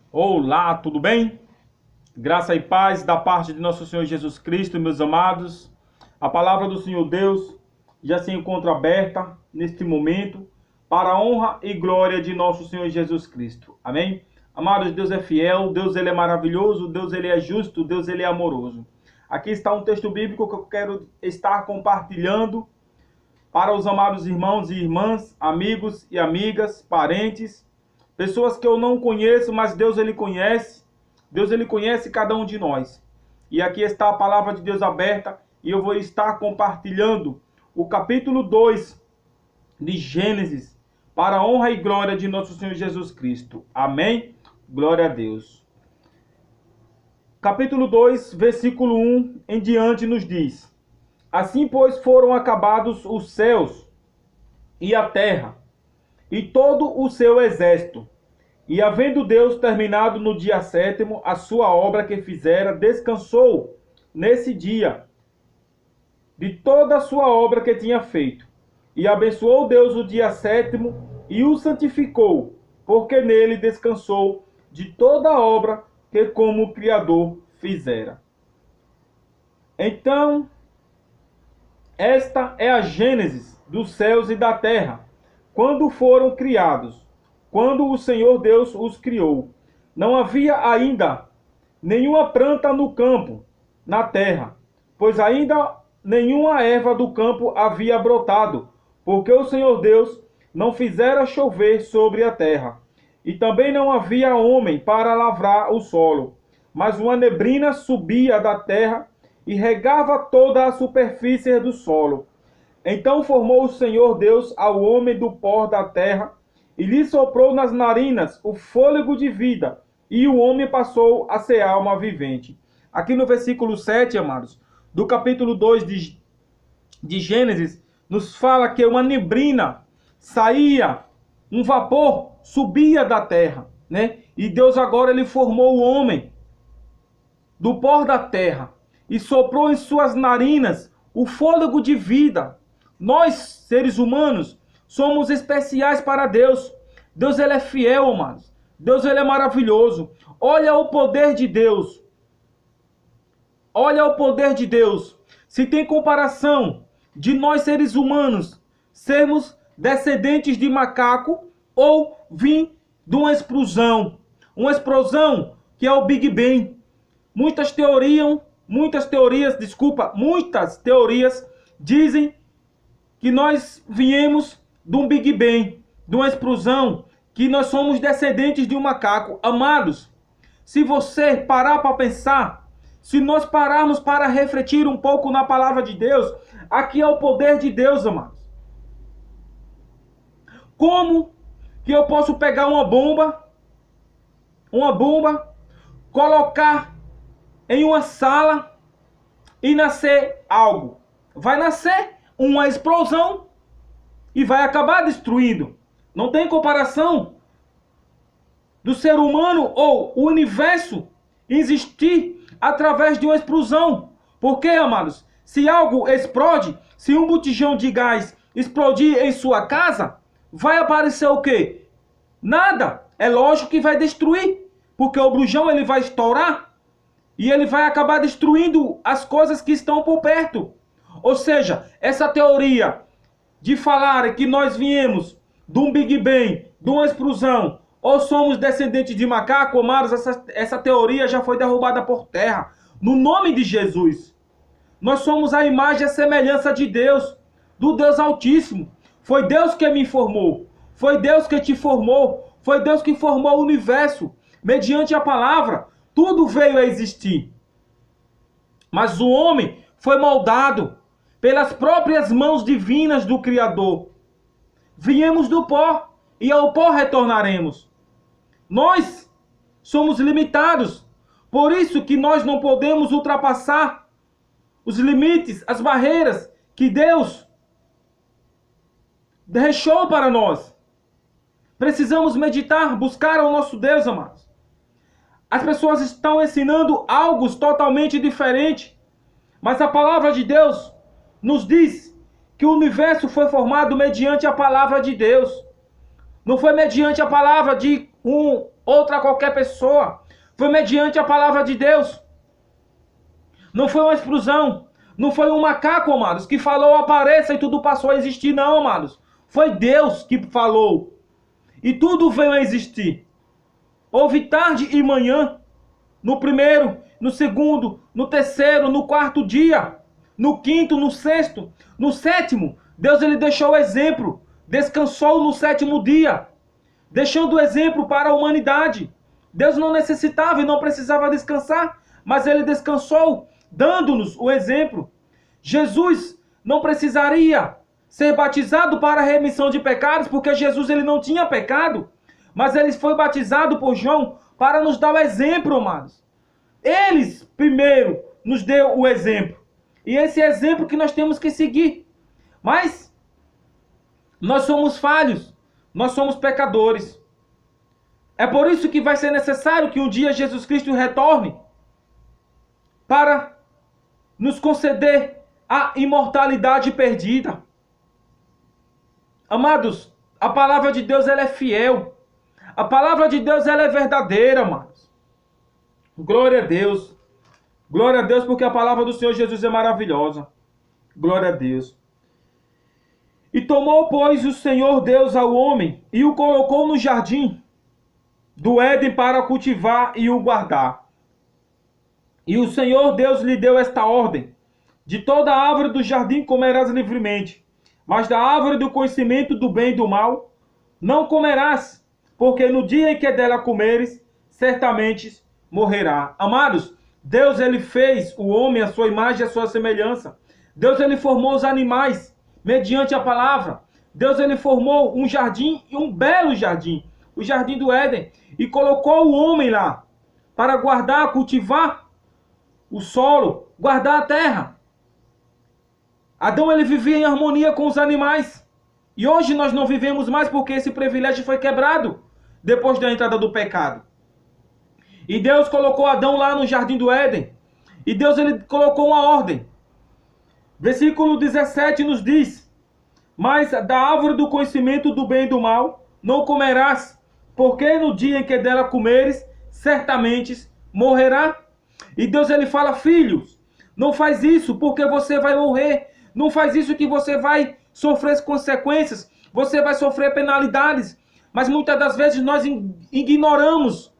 Olá, tudo bem? Graça e paz da parte de nosso Senhor Jesus Cristo, meus amados. A palavra do Senhor Deus já se encontra aberta neste momento para a honra e glória de nosso Senhor Jesus Cristo. Amém? Amados, Deus é fiel, Deus ele é maravilhoso, Deus ele é justo, Deus ele é amoroso. Aqui está um texto bíblico que eu quero estar compartilhando para os amados irmãos e irmãs, amigos e amigas, parentes, pessoas que eu não conheço, mas Deus ele conhece. Deus ele conhece cada um de nós. E aqui está a palavra de Deus aberta e eu vou estar compartilhando o capítulo 2 de Gênesis para a honra e glória de nosso Senhor Jesus Cristo. Amém? Glória a Deus. Capítulo 2, versículo 1 em diante nos diz: Assim, pois, foram acabados os céus e a terra e todo o seu exército. E havendo Deus terminado no dia sétimo a sua obra que fizera, descansou nesse dia de toda a sua obra que tinha feito. E abençoou Deus o dia sétimo e o santificou, porque nele descansou de toda a obra que como Criador fizera. Então, esta é a gênese dos céus e da terra, quando foram criados. Quando o Senhor Deus os criou, não havia ainda nenhuma planta no campo, na terra, pois ainda nenhuma erva do campo havia brotado, porque o Senhor Deus não fizera chover sobre a terra. E também não havia homem para lavrar o solo, mas uma neblina subia da terra e regava toda a superfície do solo. Então formou o Senhor Deus ao homem do pó da terra, e lhe soprou nas narinas o fôlego de vida, e o homem passou a ser alma vivente. Aqui no versículo 7, amados, do capítulo 2 de Gênesis, nos fala que uma neblina saía, um vapor subia da terra, né? E Deus agora ele formou o homem do pó da terra e soprou em suas narinas o fôlego de vida. Nós, seres humanos, somos especiais para Deus. Deus ele é fiel, amados. Deus ele é maravilhoso. Olha o poder de Deus. Olha o poder de Deus. Se tem comparação de nós seres humanos sermos descendentes de macaco ou vim de uma explosão. Uma explosão que é o Big Bang. Muitas teorias dizem que nós viemos de um Big Bang, de uma explosão, que nós somos descendentes de um macaco. Amados, se você parar para pensar, se nós pararmos para refletir um pouco na palavra de Deus, aqui é o poder de Deus, amados. Como que eu posso pegar uma bomba, colocar em uma sala e nascer algo? Vai nascer uma explosão e vai acabar destruindo. Não tem comparação do ser humano ou o universo existir através de uma explosão. Porque, amados, se algo explode, se um botijão de gás explodir em sua casa, vai aparecer o quê? Nada. É lógico que vai destruir, porque o botijão ele vai estourar e ele vai acabar destruindo as coisas que estão por perto. Ou seja, essa teoria de falar que nós viemos de um Big Bang, de uma explosão, ou somos descendentes de macaco, amados, essa teoria já foi derrubada por terra. No nome de Jesus. Nós somos a imagem e a semelhança de Deus, do Deus Altíssimo. Foi Deus que me formou. Foi Deus que te formou. Foi Deus que formou o universo. Mediante a palavra, tudo veio a existir. Mas o homem foi moldado pelas próprias mãos divinas do Criador. Viemos do pó e ao pó retornaremos. Nós somos limitados. Por isso que nós não podemos ultrapassar os limites, as barreiras que Deus deixou para nós. Precisamos meditar, buscar ao nosso Deus, amados. As pessoas estão ensinando algo totalmente diferente. Mas a palavra de Deus nos diz que o universo foi formado mediante a palavra de Deus. Não foi mediante a palavra de outra qualquer pessoa. Foi mediante a palavra de Deus. Não foi uma explosão. Não foi um macaco, amados, que falou apareça e tudo passou a existir, não, amados. Foi Deus que falou. E tudo veio a existir. Houve tarde e manhã. No primeiro, no segundo, no terceiro, no quarto dia. No quinto, no sexto, no sétimo. Deus ele deixou o exemplo. Descansou no sétimo dia. Deixando o exemplo para a humanidade. Deus não necessitava e não precisava descansar. Mas ele descansou, dando-nos o exemplo. Jesus não precisaria ser batizado para a remissão de pecados, porque Jesus ele não tinha pecado. Mas ele foi batizado por João para nos dar o exemplo, amados. Eles primeiro nos deu o exemplo. E esse exemplo que nós temos que seguir. Mas nós somos falhos. Nós somos pecadores. É por isso que vai ser necessário que um dia Jesus Cristo retorne para nos conceder a imortalidade perdida. Amados, a palavra de Deus ela é fiel. A palavra de Deus ela é verdadeira, amados. Glória a Deus. Glória a Deus porque a palavra do Senhor Jesus é maravilhosa. Glória a Deus. E tomou, pois, o Senhor Deus ao homem e o colocou no jardim do Éden para cultivar e o guardar. E o Senhor Deus lhe deu esta ordem: de toda árvore do jardim comerás livremente, mas da árvore do conhecimento do bem e do mal não comerás, porque no dia em que dela comeres, certamente morrerá. Amados, Deus ele fez o homem à sua imagem e à sua semelhança. Deus ele formou os animais mediante a palavra. Deus ele formou um jardim, e um belo jardim, o jardim do Éden, e colocou o homem lá para guardar, cultivar o solo, guardar a terra. Adão ele vivia em harmonia com os animais. E hoje nós não vivemos mais porque esse privilégio foi quebrado depois da entrada do pecado. E Deus colocou Adão lá no jardim do Éden. E Deus ele colocou uma ordem. Versículo 17 nos diz: mas da árvore do conhecimento do bem e do mal não comerás, porque no dia em que dela comeres, certamente morrerá. E Deus ele fala: filhos, não faz isso porque você vai morrer. Não faz isso que você vai sofrer as consequências. Você vai sofrer penalidades. Mas muitas das vezes nós ignoramos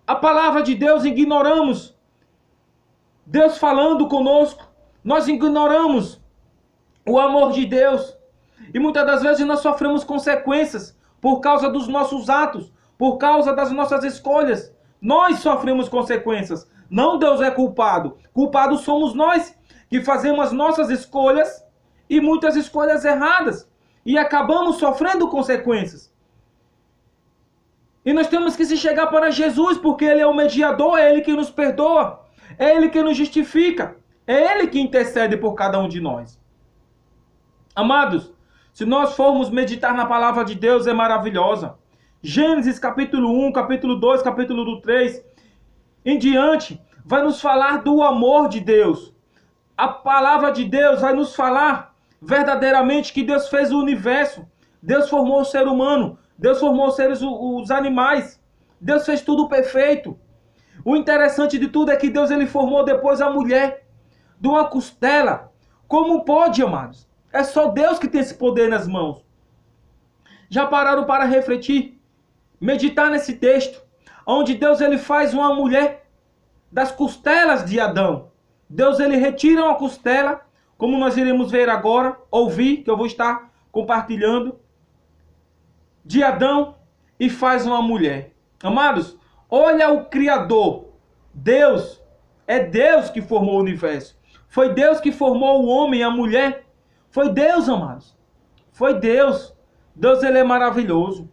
a palavra de Deus, ignoramos Deus falando conosco. Nós ignoramos o amor de Deus. E muitas das vezes nós sofremos consequências por causa dos nossos atos, por causa das nossas escolhas. Nós sofremos consequências. Não Deus é culpado. Culpados somos nós que fazemos as nossas escolhas e muitas escolhas erradas. E acabamos sofrendo consequências. E nós temos que se chegar para Jesus, porque Ele é o mediador, é Ele que nos perdoa, é Ele que nos justifica, é Ele que intercede por cada um de nós. Amados, se nós formos meditar na palavra de Deus, é maravilhosa. Gênesis capítulo 1, capítulo 2, capítulo 3, em diante, vai nos falar do amor de Deus. A palavra de Deus vai nos falar verdadeiramente que Deus fez o universo. Deus formou o ser humano. Deus formou os animais. Deus fez tudo perfeito. O interessante de tudo é que Deus ele formou depois a mulher de uma costela. Como pode, amados? É só Deus que tem esse poder nas mãos. Já pararam para refletir? Meditar nesse texto, onde Deus ele faz uma mulher das costelas de Adão. Deus ele retira uma costela, como nós iremos ver agora, ouvir, que eu vou estar compartilhando, de Adão, e faz uma mulher. Amados, olha o Criador. Deus, é Deus que formou o universo. Foi Deus que formou o homem e a mulher. Foi Deus, amados. Foi Deus. Deus ele é maravilhoso.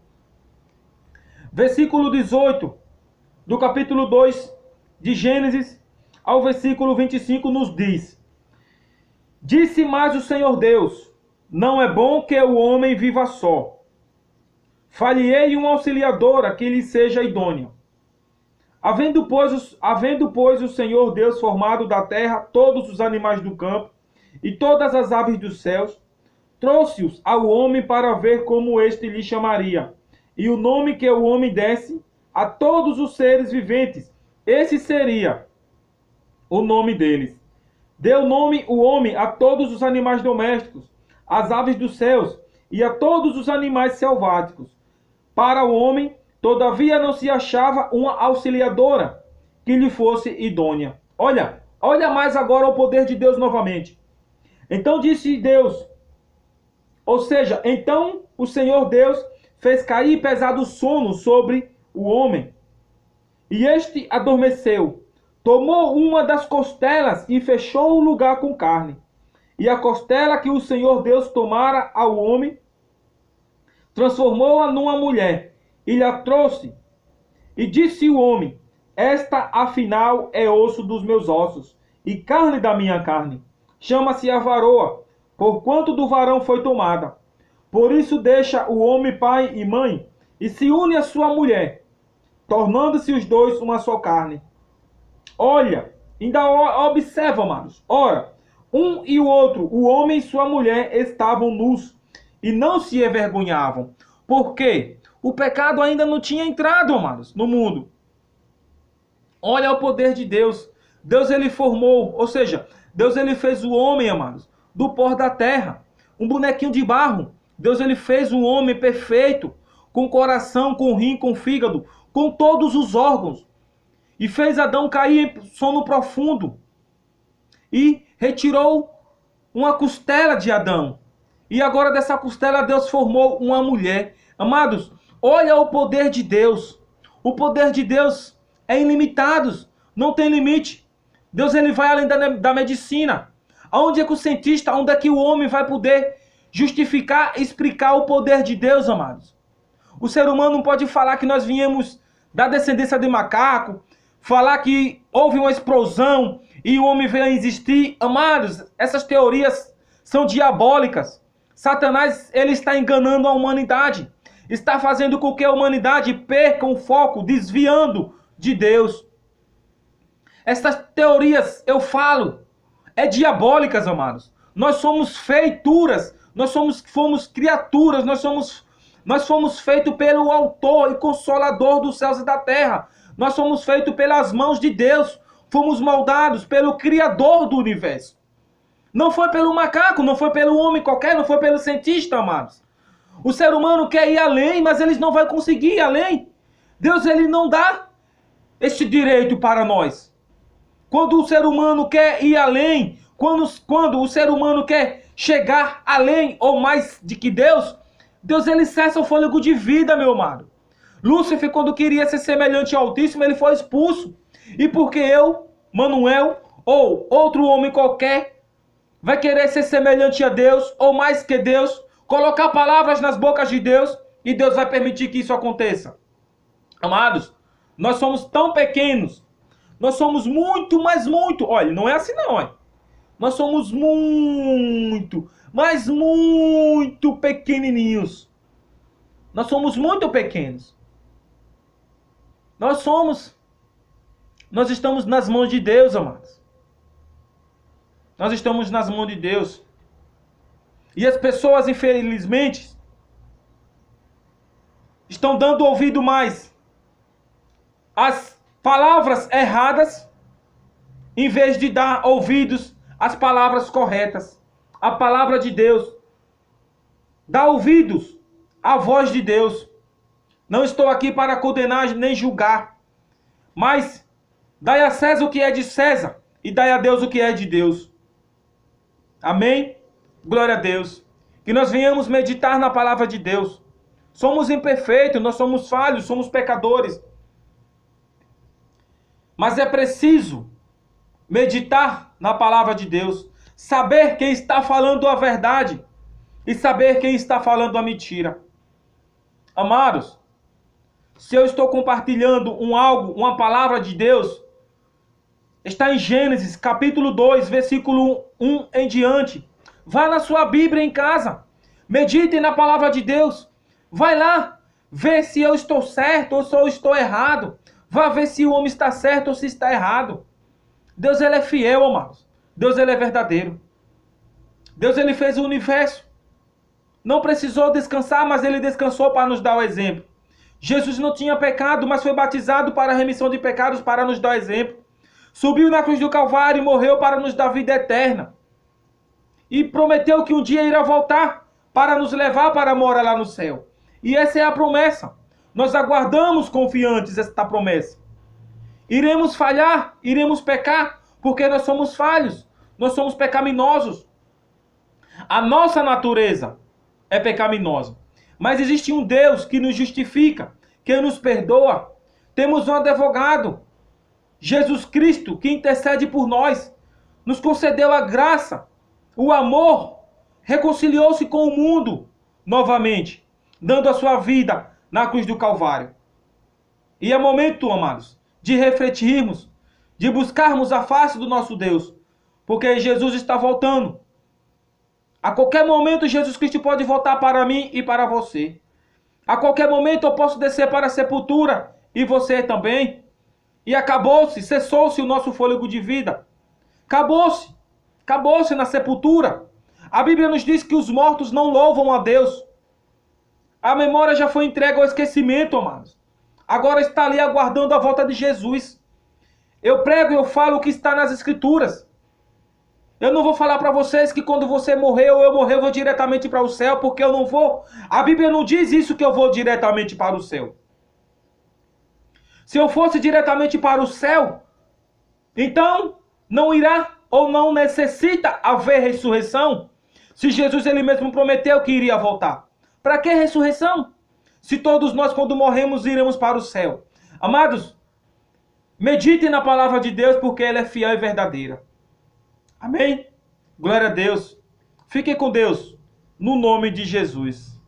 Versículo 18 do capítulo 2 de Gênesis ao versículo 25 nos diz: disse mais o Senhor Deus: não é bom que o homem viva só. Falhei uma auxiliadora que lhe seja idônea. Havendo, pois, o Senhor Deus formado da terra todos os animais do campo e todas as aves dos céus, trouxe-os ao homem para ver como este lhe chamaria. e o nome que o homem desse a todos os seres viventes, esse seria o nome deles. Deu nome o homem a todos os animais domésticos, às aves dos céus e a todos os animais selváticos. Para o homem, todavia, não se achava uma auxiliadora que lhe fosse idônea. Olha mais agora o poder de Deus novamente. Então disse Deus, ou seja, então o Senhor Deus fez cair pesado sono sobre o homem, e este adormeceu. Tomou uma das costelas e fechou o lugar com carne. E a costela que o Senhor Deus tomara ao homem, transformou-a numa mulher, e lhe a trouxe. E disse o homem, esta afinal é osso dos meus ossos, e carne da minha carne. Chama-se a varoa, porquanto do varão foi tomada. Por isso deixa o homem pai e mãe, e se une à sua mulher, tornando-se os dois uma só carne. Olha, ainda observa, amados. Ora, um e o outro, o homem e sua mulher, estavam nus e não se envergonhavam. Por quê? O pecado ainda não tinha entrado, amados, no mundo. Olha o poder de Deus. Deus, ele formou, ou seja, Deus, ele fez o homem, amados, do pó da terra. Um bonequinho de barro. Deus, ele fez um homem perfeito, com coração, com rim, com fígado, com todos os órgãos. E fez Adão cair em sono profundo. E retirou uma costela de Adão. E agora dessa costela Deus formou uma mulher. Amados, olha o poder de Deus. O poder de Deus é ilimitado. Não tem limite. Deus, ele vai além da medicina. Aonde é que o cientista, onde é que o homem vai poder justificar, explicar o poder de Deus, amados? O ser humano não pode falar que nós viemos da descendência de macaco, falar que houve uma explosão e o homem veio a existir. Amados, essas teorias são diabólicas. Satanás, ele está enganando a humanidade. Está fazendo com que a humanidade perca o foco, desviando de Deus. Essas teorias, eu falo, é diabólicas, amados. Nós somos feituras, fomos criaturas, nós fomos feitos pelo autor e consolador dos céus e da terra. Nós somos feitos pelas mãos de Deus. Fomos moldados pelo Criador do universo. Não foi pelo macaco, não foi pelo homem qualquer, não foi pelo cientista, amados. O ser humano quer ir além, mas eles não vão conseguir ir além. Deus, ele não dá esse direito para nós. Quando o ser humano quer ir além, quando o ser humano quer chegar além ou mais de que Deus, Deus, ele cessa o fôlego de vida, meu amado. Lúcifer, quando queria ser semelhante ao Altíssimo, ele foi expulso. E porque eu, Manuel, ou outro homem qualquer, vai querer ser semelhante a Deus, ou mais que Deus, colocar palavras nas bocas de Deus, e Deus vai permitir que isso aconteça. Amados, nós somos tão pequenos, nós somos muito, mas muito, olha, não é assim não, olha. Nós somos muito, mas muito pequenininhos. Nós somos muito pequenos. Nós estamos nas mãos de Deus, amados. Nós estamos nas mãos de Deus. E as pessoas, infelizmente, estão dando ouvido mais às palavras erradas, em vez de dar ouvidos às palavras corretas. A palavra de Deus. Dá ouvidos à voz de Deus. Não estou aqui para condenar nem julgar, mas dai a César o que é de César e dai a Deus o que é de Deus. Amém? Glória a Deus. Que nós venhamos meditar na palavra de Deus. Somos imperfeitos, nós somos falhos, somos pecadores. Mas é preciso meditar na palavra de Deus, saber quem está falando a verdade e saber quem está falando a mentira. Amados, se eu estou compartilhando uma palavra de Deus, está em Gênesis, capítulo 2, versículo 1 em diante. Vá na sua Bíblia em casa, medite na palavra de Deus. Vai lá, vê se eu estou certo ou se eu estou errado. Vá ver se o homem está certo ou se está errado. Deus, ele é fiel, amados. Deus, ele é verdadeiro. Deus, ele fez o universo. Não precisou descansar, mas ele descansou para nos dar o exemplo. Jesus não tinha pecado, mas foi batizado para a remissão de pecados, para nos dar exemplo. Subiu na cruz do Calvário e morreu para nos dar vida eterna. E prometeu que um dia irá voltar para nos levar para morar lá no céu. E essa é a promessa. Nós aguardamos confiantes esta promessa. Iremos falhar, iremos pecar, porque nós somos falhos, nós somos pecaminosos. A nossa natureza é pecaminosa. Mas existe um Deus que nos justifica, que nos perdoa. Temos um advogado, Jesus Cristo, que intercede por nós. Nos concedeu a graça, o amor, reconciliou-se com o mundo novamente, dando a sua vida na cruz do Calvário. E é momento, amados, de refletirmos, de buscarmos a face do nosso Deus, porque Jesus está voltando. A qualquer momento Jesus Cristo pode voltar para mim e para você. A qualquer momento eu posso descer para a sepultura e você também. E acabou-se, cessou-se o nosso fôlego de vida. Acabou-se, acabou-se na sepultura. A Bíblia nos diz que os mortos não louvam a Deus. A memória já foi entregue ao esquecimento, amados. Agora está ali aguardando a volta de Jesus. Eu prego e eu falo o que está nas Escrituras. Eu não vou falar para vocês que quando você morrer ou eu morrer, eu vou diretamente para o céu, porque eu não vou. A Bíblia não diz isso, que eu vou diretamente para o céu. Se eu fosse diretamente para o céu, então não irá ou não necessita haver ressurreição. Se Jesus ele mesmo prometeu que iria voltar. Para que ressurreição? Se todos nós quando morremos iremos para o céu. Amados, meditem na palavra de Deus, porque ela é fiel e verdadeira. Amém? Glória a Deus. Fiquem com Deus, no nome de Jesus.